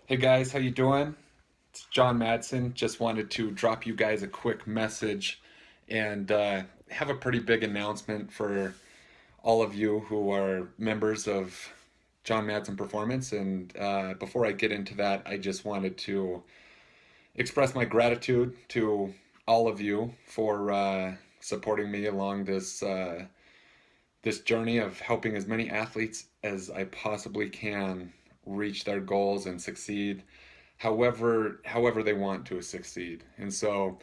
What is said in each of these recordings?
Hey guys, how you doing? It's John Madsen. Just wanted to drop you guys a quick message and have a pretty big announcement for all of you who are members of John Madsen Performance. And before I get into that, I just wanted to express my gratitude to all of you for supporting me along this journey of helping as many athletes as I possibly can reach their goals and succeed however they want to succeed. And so,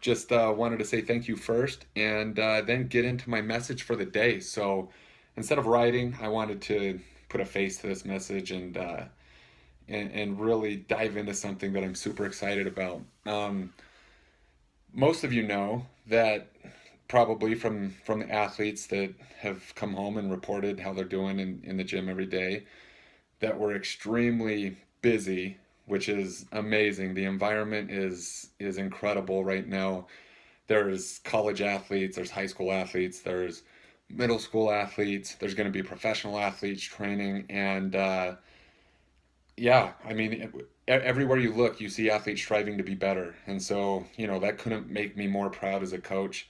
just wanted to say thank you first, and then get into my message for the day. So instead of writing, I wanted to put a face to this message and really dive into something that I'm super excited about. Most of you know that probably from the athletes that have come home and reported how they're doing in the gym every day, that we're extremely busy, which is amazing. The environment is incredible right now. There's college athletes, there's high school athletes, there's middle school athletes, there's going to be professional athletes training, and yeah, I mean, everywhere you look, you see athletes striving to be better. And so, that couldn't make me more proud as a coach.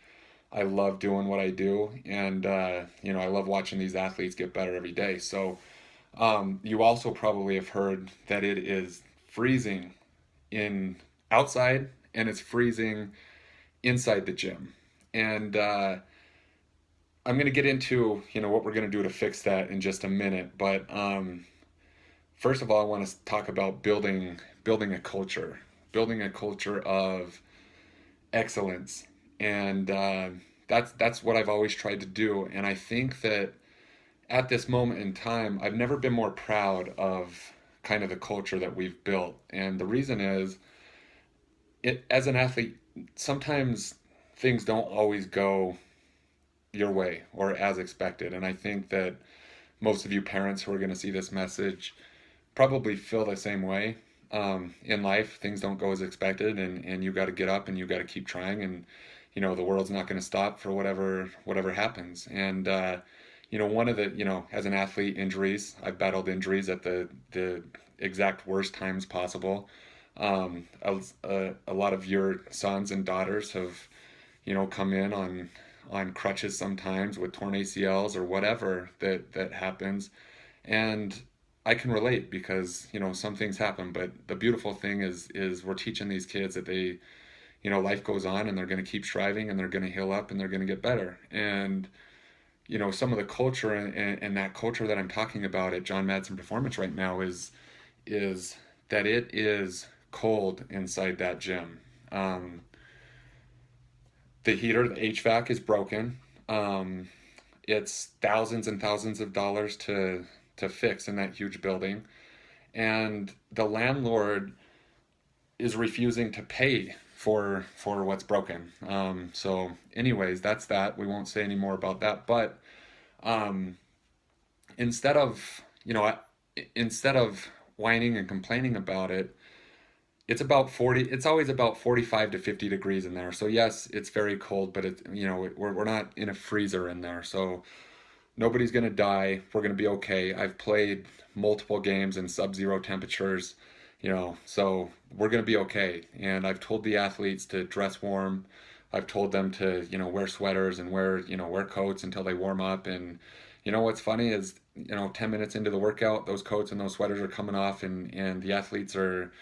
I love doing what I do, and I love watching these athletes get better every day. So, you also probably have heard that it is freezing in outside and it's freezing inside the gym. And I'm going to get into what we're going to do to fix that in just a minute. But first of all, I want to talk about building building a culture of excellence, and that's what I've always tried to do. And I think that at this moment in time, I've never been more proud of kind of the culture that we've built. And the reason is, as an athlete, sometimes things don't always go your way or as expected. And I think that most of you parents who are going to see this message probably feel the same way. In life, things don't go as expected, and you got to get up and you got to keep trying, and the world's not going to stop for whatever happens. And one of the as an athlete, injuries. I've battled injuries at the exact worst times possible. A lot of your sons and daughters have come in on crutches sometimes with torn ACLs or whatever that happens, and I can relate because some things happen. But the beautiful thing is we're teaching these kids that they life goes on, and they're going to keep striving, and they're going to heal up, and they're going to get better. And some of the culture and that culture that I'm talking about at John Madsen Performance right now is that it is cold inside that gym. The heater, the HVAC is broken. It's thousands and thousands of dollars to fix in that huge building, and the landlord is refusing to pay for what's broken. So, anyways, that's that. We won't say any more about that. But um, instead of instead of whining and complaining about it, it's about 40. It's always about 45 to 50 degrees in there. So yes, it's very cold, but we're not in a freezer in there. So nobody's gonna die. We're gonna be okay. I've played multiple games in sub-zero temperatures, so we're gonna be okay. And I've told the athletes to dress warm. I've told them to, wear sweaters and wear coats until they warm up. And what's funny is, 10 minutes into the workout, those coats and those sweaters are coming off, and the athletes are,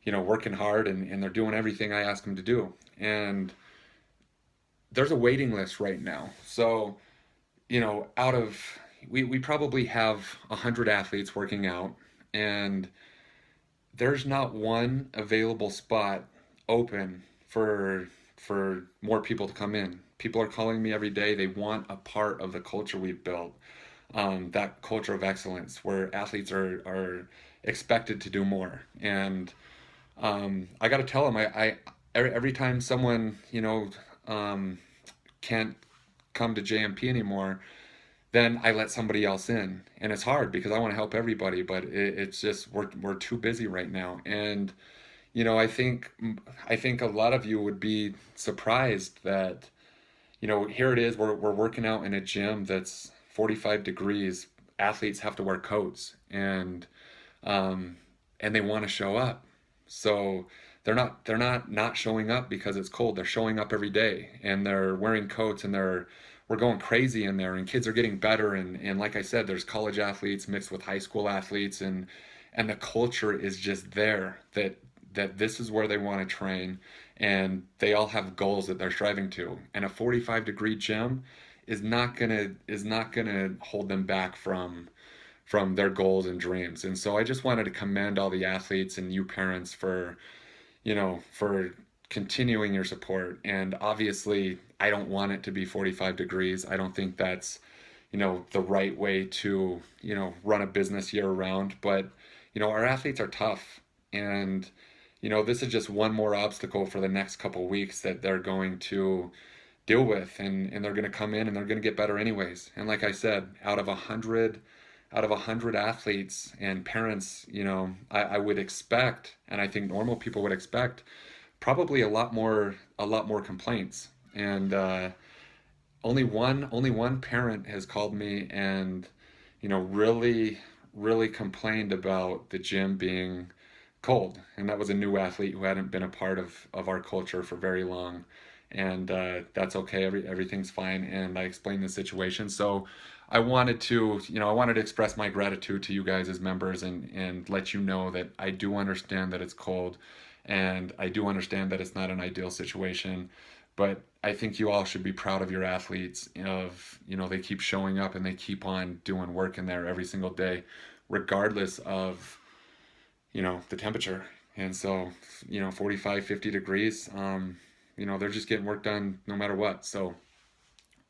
working hard, and they're doing everything I ask them to do. And there's a waiting list right now. So, out of we probably have 100 athletes working out, and there's not one available spot open for more people to come in. People are calling me every day. They want a part of the culture we've built, that culture of excellence where athletes are expected to do more. And I got to tell them, every time someone can't come to JMP anymore, then I let somebody else in, and it's hard because I want to help everybody, but it's just we're too busy right now. And I think a lot of you would be surprised that here it is, we're working out in a gym that's 45 degrees. Athletes have to wear coats, and and they want to show up. So they're not showing up because it's cold. They're showing up every day, and they're wearing coats, and we're going crazy in there, and kids are getting better, and like I said, there's college athletes mixed with high school athletes, and the culture is just there that this is where they want to train, and they all have goals that they're striving to. And a 45-degree gym is not gonna hold them back from their goals and dreams. And so I just wanted to commend all the athletes and you parents for continuing your support. And obviously, I don't want it to be 45 degrees. I don't think that's, the right way to, run a business year round. But, our athletes are tough. And, this is just one more obstacle for the next couple weeks that they're going to deal with, and they're going to come in and they're going to get better anyways. And like I said, out of a hundred athletes and parents, I would expect, and I think normal people would expect, probably a lot more complaints. And only one parent has called me and really really complained about the gym being cold, and that was a new athlete who hadn't been a part of our culture for very long. And that's okay. Everything's fine. And I explained the situation. So I wanted to express my gratitude to you guys as members, and let you know that I do understand that it's cold, and I do understand that it's not an ideal situation. But I think you all should be proud of your athletes. They keep showing up and they keep on doing work in there every single day, regardless of the temperature. And so 45, 50 degrees, they're just getting work done no matter what. So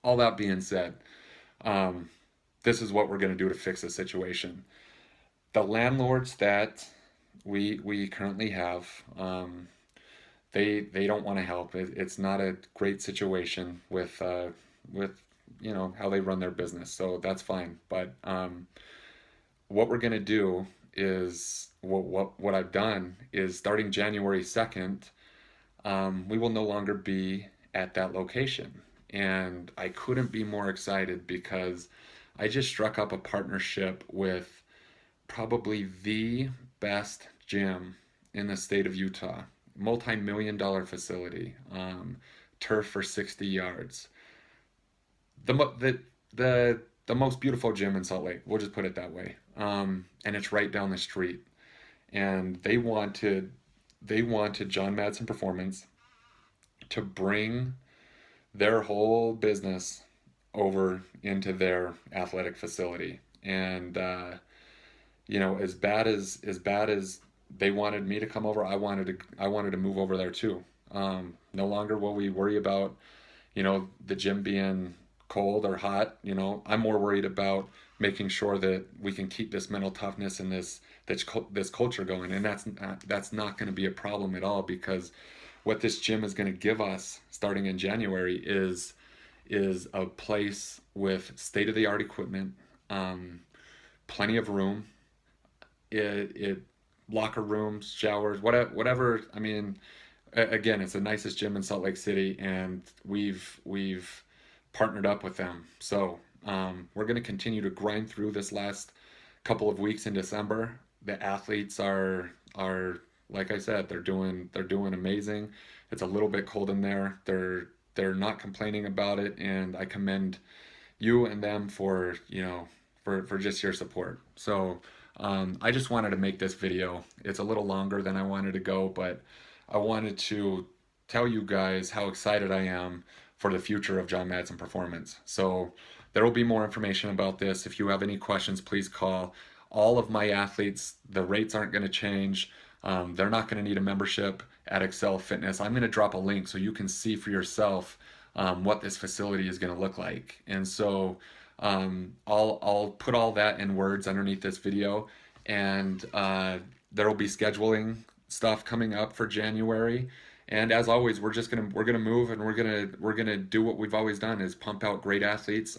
all that being said, um, this is what we're going to do to fix the situation. The landlords that we currently have, they don't want to help. It's not a great situation with how they run their business, so that's fine. But what we're going to do is what I've done is, starting January 2nd, we will no longer be at that location. And I couldn't be more excited because I just struck up a partnership with probably the best gym in the state of Utah. Multi-million-dollar facility, turf for 60 yards. The most beautiful gym in Salt Lake. We'll just put it that way. And it's right down the street. And they wanted John Madsen Performance to bring their whole business over into their athletic facility. And as bad as they wanted me to come over, I wanted to move over there too. No longer will we worry about the gym being cold or hot. I'm more worried about making sure that we can keep this mental toughness and this culture going. And that's not going to be a problem at all, because what this gym is going to give us starting in January is a place with state of the art equipment, plenty of room, it locker rooms, showers, whatever. I mean, again, it's the nicest gym in Salt Lake City, and we've partnered up with them. So we're going to continue to grind through this last couple of weeks in December. The athletes are like I said, they're doing amazing. It's a little bit cold in there. They're not complaining about it, and I commend you and them for just your support. So I just wanted to make this video. It's a little longer than I wanted to go, but I wanted to tell you guys how excited I am for the future of John Madsen Performance. So there will be more information about this. If you have any questions, please call. All of my athletes, the rates aren't going to change. They're not going to need a membership at Excel Fitness. I'm going to drop a link so you can see for yourself what this facility is going to look like. And so I'll put all that in words underneath this video, and there will be scheduling stuff coming up for January. And as always, we're gonna move, and we're gonna do what we've always done: is pump out great athletes,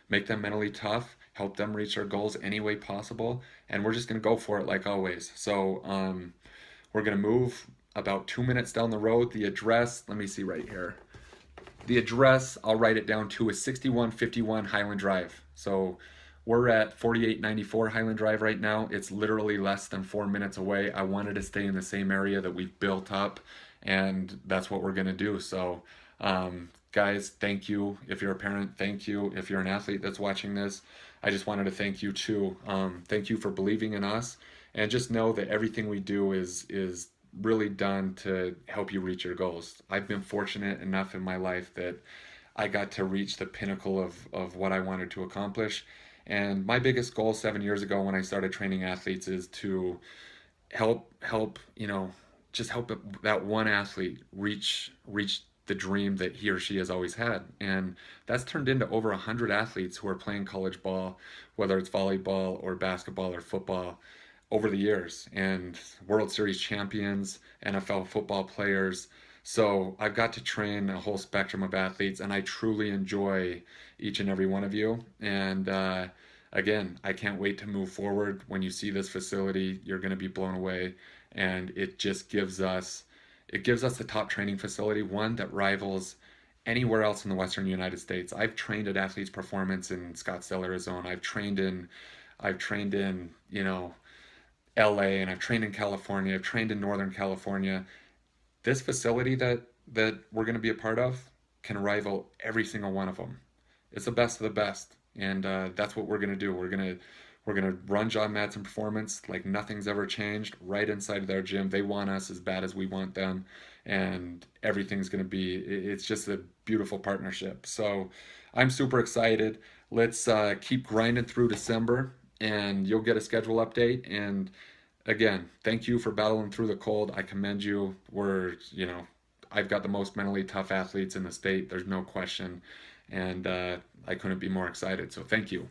make them mentally tough, help them reach their goals any way possible, and we're just gonna go for it like always. So we're gonna move about 2 minutes down the road. The address, let me see right here. The address, I'll write it down too, is 6151 Highland Drive. So We're at 4894 Highland Drive right now. It's literally less than 4 minutes away. I wanted to stay in the same area that we've built up, and that's what we're going to do. So, guys, thank you. If you're a parent, thank you. If you're an athlete that's watching this, I just wanted to thank you too. Thank you for believing in us, and just know that everything we do is really done to help you reach your goals. I've been fortunate enough in my life that I got to reach the pinnacle of what I wanted to accomplish. And my biggest goal 7 years ago when I started training athletes is to help, just help that one athlete reach the dream that he or she has always had. And that's turned into over 100 athletes who are playing college ball, whether it's volleyball or basketball or football, over the years, and World Series champions, NFL football players. So I've got to train a whole spectrum of athletes, and I truly enjoy each and every one of you. And again, I can't wait to move forward. When you see this facility, you're going to be blown away, and it gives us the top training facility, one that rivals anywhere else in the Western United States. I've trained at Athletes Performance in Scottsdale, Arizona. I've trained in LA, and I've trained in California. I've trained in Northern California. This facility that we're going to be a part of can rival every single one of them. It's the best of the best, and that's what we're going to do. We're gonna run John Madsen Performance like nothing's ever changed right inside of their gym. They want us as bad as we want them, and everything's going to be. It's just a beautiful partnership. So I'm super excited. Let's keep grinding through December, and you'll get a schedule update. And again, thank you for battling through the cold. I commend you. I've got the most mentally tough athletes in the state. There's no question, and I couldn't be more excited. So thank you.